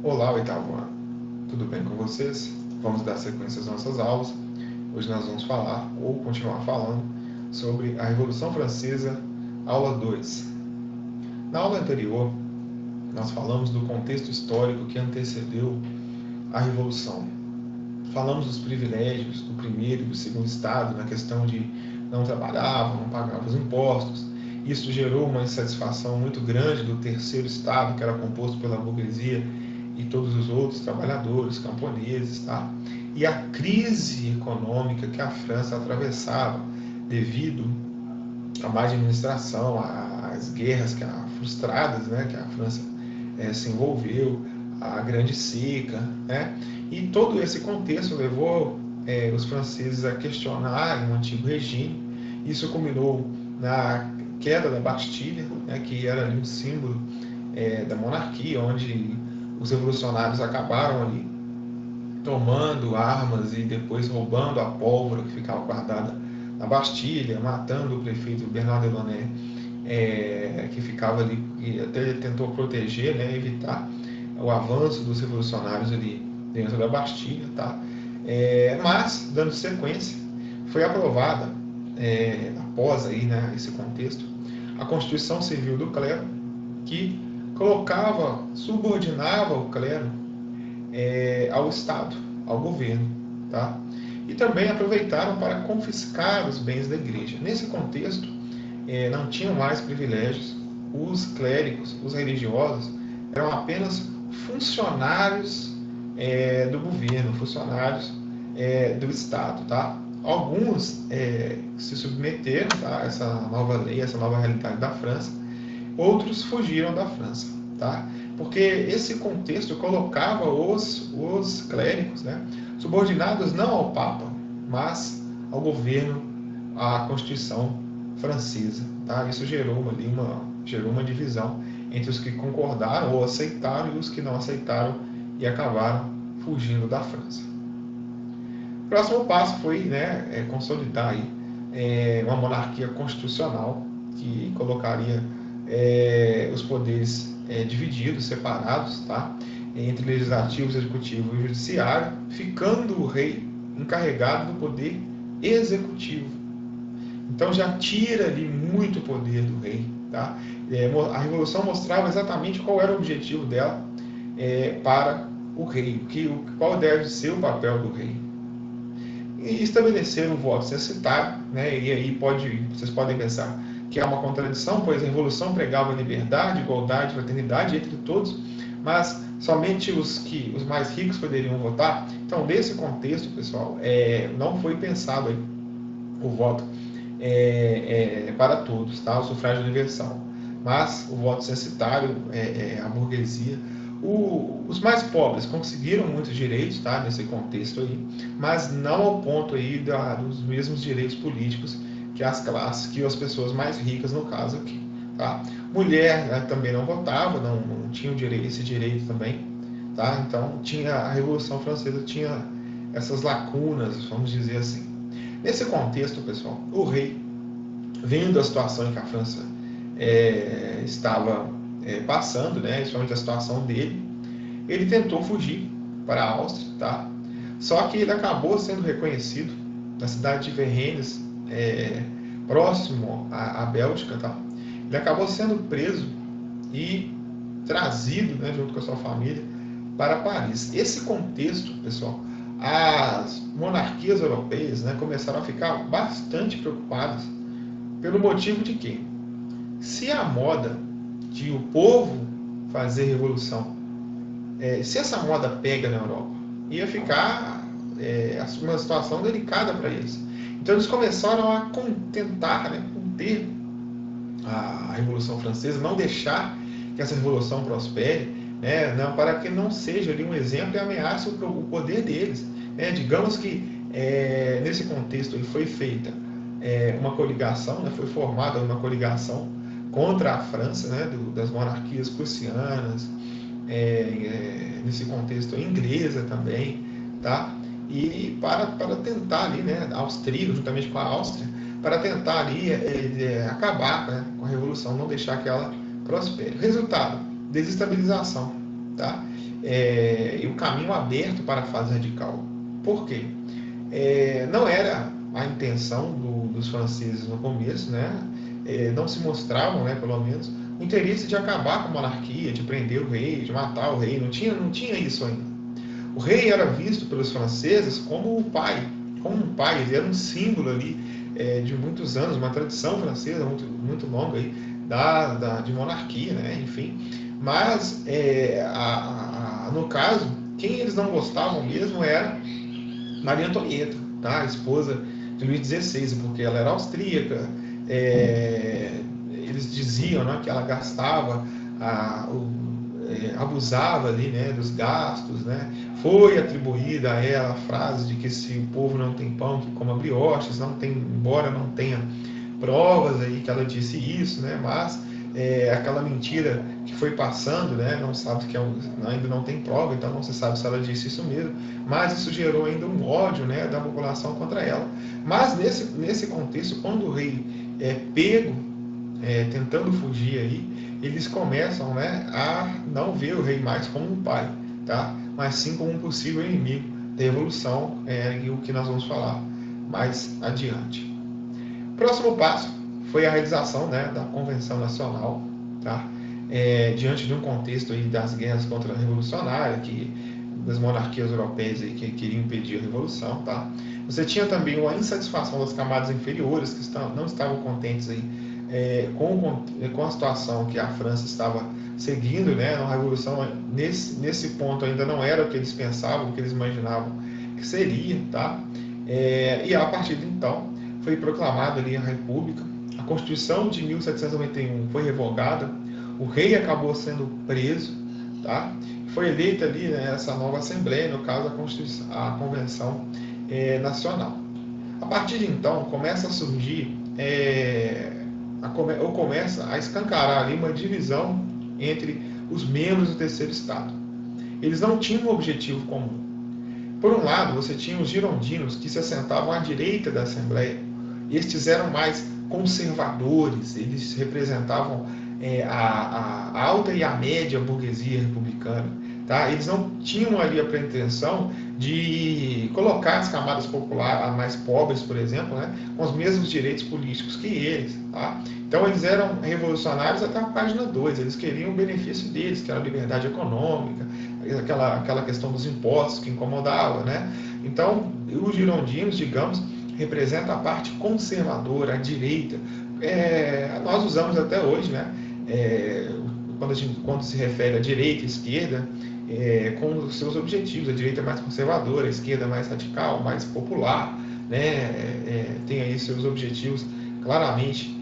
Olá, oitavo ano. Tudo bem com vocês? Vamos dar sequência às nossas aulas. Hoje nós vamos falar, ou continuar falando, sobre a Revolução Francesa, aula 2. Na aula anterior, nós falamos do contexto histórico que antecedeu a Revolução. Falamos dos privilégios do primeiro e do segundo Estado, na questão de não trabalhavam, não pagavam os impostos. Isso gerou uma insatisfação muito grande do terceiro Estado, que era composto pela burguesia e todos os outros trabalhadores, camponeses, tá? E a crise econômica que a França atravessava devido à má administração, às guerras frustradas, né, que a França se envolveu, a grande seca, né? E todo esse contexto levou os franceses a questionarem o antigo regime. Isso culminou na queda da Bastilha, né, que era ali um símbolo da monarquia, onde os revolucionários acabaram ali tomando armas e depois roubando a pólvora que ficava guardada na Bastilha, matando o prefeito Bernard Delaunay, que ficava ali, e até ele tentou proteger, né, evitar o avanço dos revolucionários ali dentro da Bastilha, tá? Mas, dando sequência, foi aprovada, após aí, né, esse contexto, a Constituição Civil do Clero, que subordinava o clero ao Estado, ao governo, tá? E também aproveitaram para confiscar os bens da igreja. Nesse contexto, não tinham mais privilégios, os clérigos, os religiosos, eram apenas funcionários do governo, funcionários do Estado, tá? Alguns se submeteram, tá, a essa nova lei, essa nova realidade da França. Outros fugiram da França, tá? Porque esse contexto colocava os clérigos, né, subordinados não ao Papa, mas ao governo, à Constituição francesa, tá? Isso gerou uma divisão entre os que concordaram ou aceitaram e os que não aceitaram e acabaram fugindo da França. O próximo passo foi, né, consolidar aí, uma monarquia constitucional que colocaria os poderes divididos, separados, tá? Entre legislativo, executivo e judiciário, ficando o rei encarregado do poder executivo. Então já tira ali muito poder do rei, tá? A Revolução mostrava exatamente qual era o objetivo dela para o rei, qual deve ser o papel do rei. E estabelecer um voto censitário, né? E aí vocês podem pensar que é uma contradição, pois a Revolução pregava liberdade, igualdade, fraternidade entre todos, mas somente os mais ricos poderiam votar. Então, nesse contexto, pessoal, não foi pensado aí o voto para todos, tá? O sufrágio universal, mas o voto censitário, a burguesia. Os mais pobres conseguiram muitos direitos, tá, nesse contexto aí, mas não ao ponto aí dos mesmos direitos políticos que as pessoas mais ricas, no caso aqui, tá? Mulher, né, também não votava, não tinha esse direito também, tá? Então a Revolução Francesa tinha essas lacunas, vamos dizer assim. Nesse contexto, pessoal, o rei, vendo a situação em que a França estava passando, né, principalmente a situação dele, ele tentou fugir para a Áustria, tá? Só que ele acabou sendo reconhecido na cidade de Verrenes, próximo à Bélgica, tá? Ele acabou sendo preso e trazido, né, junto com a sua família, para Paris. Esse contexto, pessoal, as monarquias europeias, né, começaram a ficar bastante preocupadas pelo motivo de que, se a moda de o povo fazer revolução, se essa moda pega na Europa, ia ficar uma situação delicada para eles. Então eles começaram a tentar, né, conter a Revolução Francesa, não deixar que essa revolução prospere, né, para que não seja ali um exemplo e ameace o poder deles. Digamos que nesse contexto foi feita uma coligação, né, foi formada uma coligação contra a França, né, das monarquias prussianas, nesse contexto inglesa também, tá? E para tentar ali, né, austríaco, juntamente com a Áustria, para tentar ali acabar, né, com a Revolução, não deixar que ela prospere. Resultado, desestabilização, tá? e o caminho aberto para a fase radical. Por quê? Não era a intenção dos franceses no começo, né? Não se mostravam, né, pelo menos, o interesse de acabar com a monarquia, de prender o rei, de matar o rei. Não tinha isso ainda. O rei era visto pelos franceses como um pai. Ele era um símbolo ali de muitos anos, uma tradição francesa muito longa aí, de monarquia, né? Enfim. Mas, no caso, quem eles não gostavam mesmo era Maria Antonieta, tá? A esposa de Luís XVI, porque ela era austríaca. Eles diziam, né, que ela gastava, abusava ali, né, dos gastos, né? Foi atribuída a ela a frase de que se o povo não tem pão, que coma brioches, embora não tenha provas aí que ela disse isso, né? Mas aquela mentira que foi passando, né? Não sabe que ainda não tem prova, então não se sabe se ela disse isso mesmo, mas isso gerou ainda um ódio, né, da população contra ela. Mas nesse contexto, quando o rei é pego tentando fugir aí, eles começam, né, a não ver o rei mais como um pai, tá? Mas sim como um possível inimigo da revolução, e o que nós vamos falar mais adiante. Próximo passo foi a realização, né, da Convenção Nacional, tá? Diante de um contexto aí das guerras contra-revolucionárias, das monarquias europeias aí, que queriam impedir a revolução, tá? Você tinha também uma insatisfação das camadas inferiores, que não estavam contentes aí, com a situação que a França estava seguindo, né? A revolução, nesse ponto, ainda não era o que eles pensavam, o que eles imaginavam que seria, tá? E a partir de então, foi proclamada ali a República. A Constituição de 1791 foi revogada, o rei acabou sendo preso, tá? Foi eleita ali, né, essa nova Assembleia, no caso a Convenção Nacional. A partir de então, começa a surgir, ou começa a escancarar ali uma divisão entre os membros do terceiro Estado. Eles não tinham um objetivo comum. Por um lado, você tinha os girondinos, que se assentavam à direita da Assembleia. Estes eram mais conservadores, eles representavam a alta e a média burguesia republicana. Tá? Eles não tinham ali a pretensão de colocar as camadas populares, mais pobres, por exemplo, né, com os mesmos direitos políticos que eles. Tá? Então, eles eram revolucionários até a página 2, eles queriam o benefício deles, que era a liberdade econômica, aquela questão dos impostos que incomodava. Né? Então, os girondinos, digamos, representa a parte conservadora, a direita. Nós usamos até hoje, né? Quando se refere à direita e esquerda, com os seus objetivos. A direita é mais conservadora, a esquerda é mais radical, mais popular, né? Tem aí seus objetivos claramente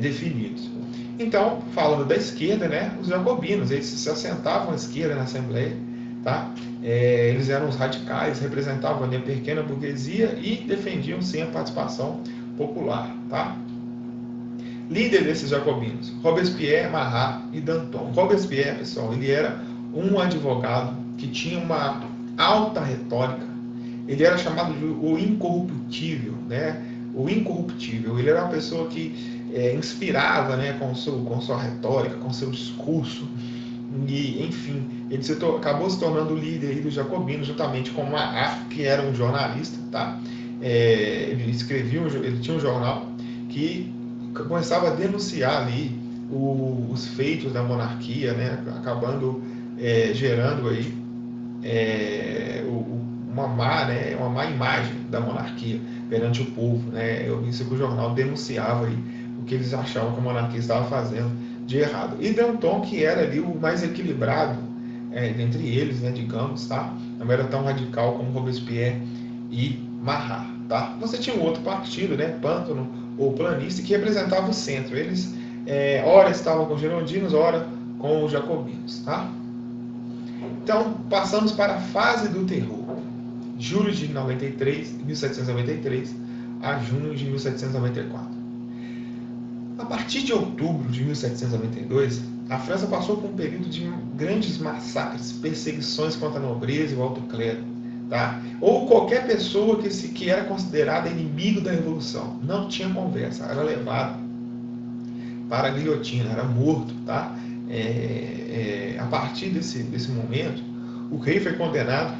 definidos. Então, falando da esquerda, né? Os jacobinos, eles se assentavam à esquerda na Assembleia, tá? Eles eram os radicais, representavam a pequena burguesia e defendiam sim a participação popular, tá? Líder desses jacobinos, Robespierre, Marat e Danton. Robespierre, pessoal, ele era um advogado que tinha uma alta retórica. Ele era chamado de o incorruptível, né? O incorruptível. Ele era uma pessoa que inspirava, né, com sua retórica, com seu discurso. E, enfim, ele acabou se tornando o líder aí dos jacobinos, juntamente com Marat, que era um jornalista, tá? Ele tinha um jornal que começava a denunciar ali os feitos da monarquia, né? Acabando gerando aí uma má imagem da monarquia perante o povo, né? Isso que o jornal denunciava aí o que eles achavam que a monarquia estava fazendo de errado. E Danton, que era ali o mais equilibrado entre eles, né, digamos, tá? Não era tão radical como Robespierre e Marat, tá? Você tinha um outro partido, né, Pantano ou Planista, que representava o centro. Eles, ora estavam com os girondinos, ora com os jacobinos, tá? Então, passamos para a fase do terror. Julho de 1793 a junho de 1794. A partir de outubro de 1792, a França passou por um período de grandes massacres, perseguições contra a nobreza e o alto clero, tá? Ou qualquer pessoa que era considerada inimigo da revolução. Não tinha conversa, era levado para a guilhotina, era morto, tá? a partir desse momento, o rei foi condenado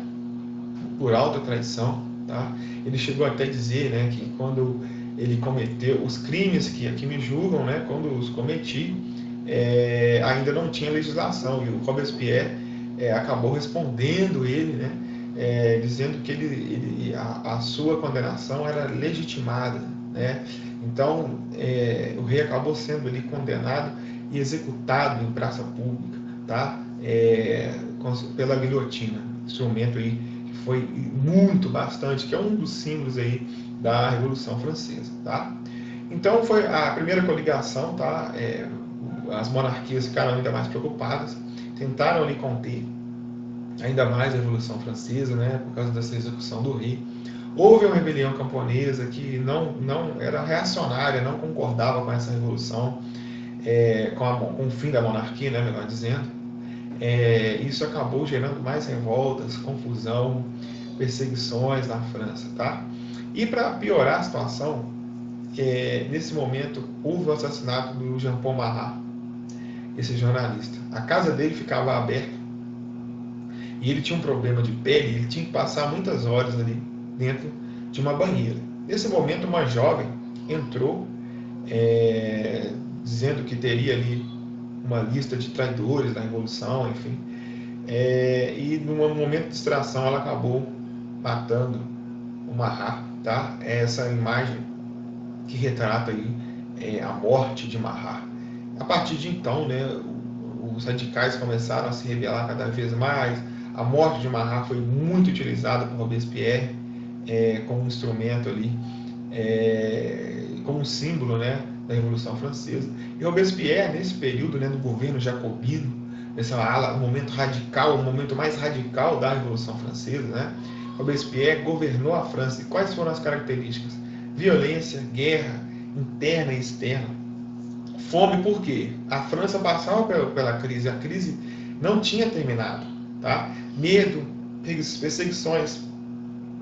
por alta traição, tá? Ele chegou até a dizer, né, que quando ele cometeu os crimes que aqui me julgam, né, quando os cometi, ainda não tinha legislação, e o Robespierre acabou respondendo ele, né, dizendo que a sua condenação era legitimada, né? Então o rei acabou sendo ali condenado e executado em praça pública, tá? Pela guilhotina, instrumento aí que foi bastante, que é um dos símbolos aí da Revolução Francesa, tá? Então foi a primeira coligação, tá? As monarquias ficaram ainda mais preocupadas, tentaram ali conter ainda mais a Revolução Francesa, né? Por causa dessa execução do rei. Houve uma rebelião camponesa que não era reacionária, não concordava com essa revolução, com o fim da monarquia, né, melhor dizendo. Isso acabou gerando mais revoltas, confusão, perseguições na França, tá? E para piorar a situação, nesse momento houve o assassinato do Jean-Paul Marat, esse jornalista. A casa dele ficava aberta e ele tinha um problema de pele, ele tinha que passar muitas horas ali dentro de uma banheira. Nesse momento, uma jovem entrou, dizendo que teria ali uma lista de traidores da Revolução, enfim. E num momento de distração, ela acabou matando o Marat, tá? Essa imagem que retrata aí a morte de Marat. A partir de então, né, os radicais começaram a se rebelar cada vez mais. A morte de Marat foi muito utilizada por Robespierre como um instrumento ali, como um símbolo, né, da Revolução Francesa. E Robespierre, nesse período, né, do governo jacobino, nessa ala, um momento radical, o momento mais radical da Revolução Francesa, né, Robespierre governou a França. E quais foram as características? Violência, guerra interna e externa. Fome, por quê? A França passava pela crise, a crise não tinha terminado, tá? Medo, perseguições,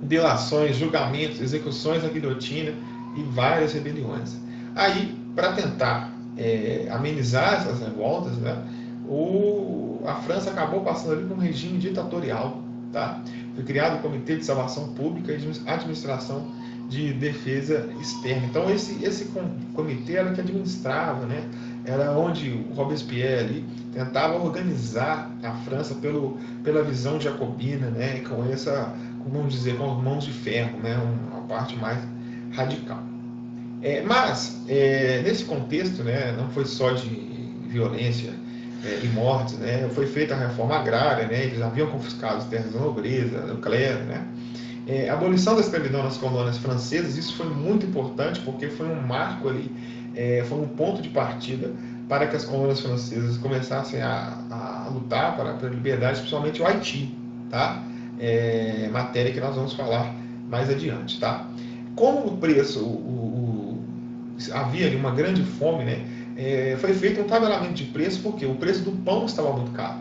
delações, julgamentos, execuções à guilhotina e várias rebeliões. Aí, para tentar amenizar essas revoltas, né, a França acabou passando ali por um regime ditatorial, tá? Foi criado o Comitê de Salvação Pública e de Administração de Defesa Externa. Então esse comitê era que administrava, né? Era onde o Robespierre ali tentava organizar a França pela visão jacobina, né? E com essa, vamos dizer, com as mãos de ferro, né? Uma parte mais radical. Mas nesse contexto, né? Não foi só de violência e mortes, né? Foi feita a reforma agrária, né? Eles haviam confiscado as terras da nobreza, do clero, né? A abolição da escravidão nas colônias francesas, isso foi muito importante porque foi um marco ali, foi um ponto de partida para que as colônias francesas começassem a lutar para a liberdade, principalmente o Haiti, tá? Matéria que nós vamos falar mais adiante, tá? Como o preço, havia ali uma grande fome, né? Foi feito um tabelamento de preço porque o preço do pão estava muito caro.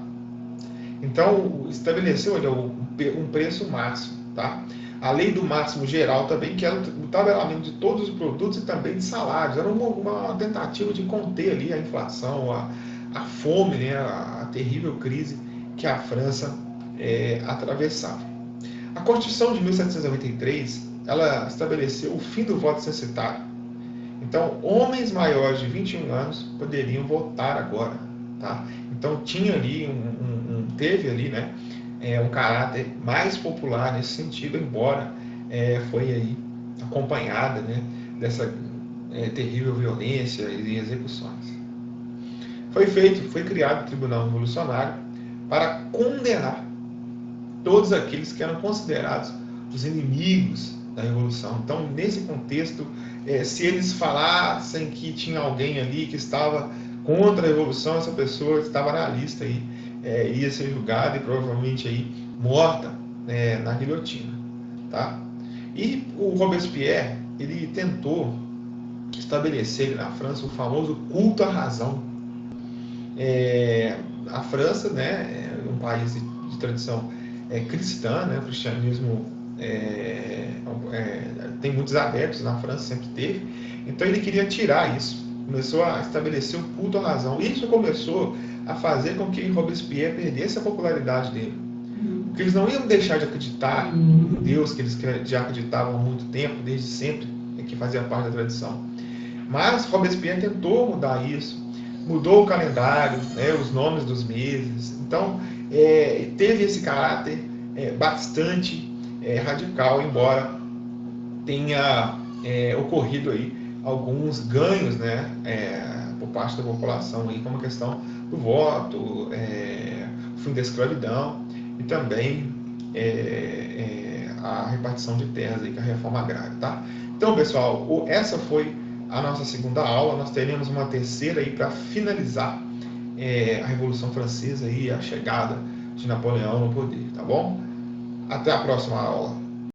Então, estabeleceu ali um preço máximo, tá? A lei do máximo geral também, que era o tabelamento de todos os produtos e também de salários. Era uma tentativa de conter ali a inflação, a fome, né? A terrível crise que a França atravessava. A Constituição de 1793, ela estabeleceu o fim do voto censitário. Então, homens maiores de 21 anos poderiam votar agora, tá? Então, tinha ali teve ali, né, um caráter mais popular nesse sentido, embora foi aí acompanhada, né, dessa terrível violência e execuções. Foi criado o Tribunal Revolucionário para condenar todos aqueles que eram considerados os inimigos da Revolução. Então, nesse contexto, se eles falassem que tinha alguém ali que estava contra a Revolução, essa pessoa estava na lista aí, ia ser julgada e provavelmente aí morta na guilhotina, tá? E o Robespierre, ele tentou estabelecer na França o famoso culto à razão. A França, né, é um país de tradição cristã, né, o cristianismo tem muitos adeptos na França, sempre teve. Então ele queria tirar isso, começou a estabelecer o culto à razão. Isso começou a fazer com que Robespierre perdesse a popularidade dele. Porque eles não iam deixar de acreditar em Deus, que eles já acreditavam há muito tempo, desde sempre, que fazia parte da tradição. Mas Robespierre tentou mudar isso, mudou o calendário, né, os nomes dos meses. Então, teve esse caráter bastante radical, embora tenha ocorrido aí alguns ganhos, né, por parte da população, aí, como a questão do voto, o fim da escravidão e também a repartição de terras, aí, com a reforma agrária. Tá? Então, pessoal, essa foi a nossa segunda aula. Nós teremos uma terceira aí para finalizar a Revolução Francesa e a chegada de Napoleão no poder. Tá bom? Até a próxima aula.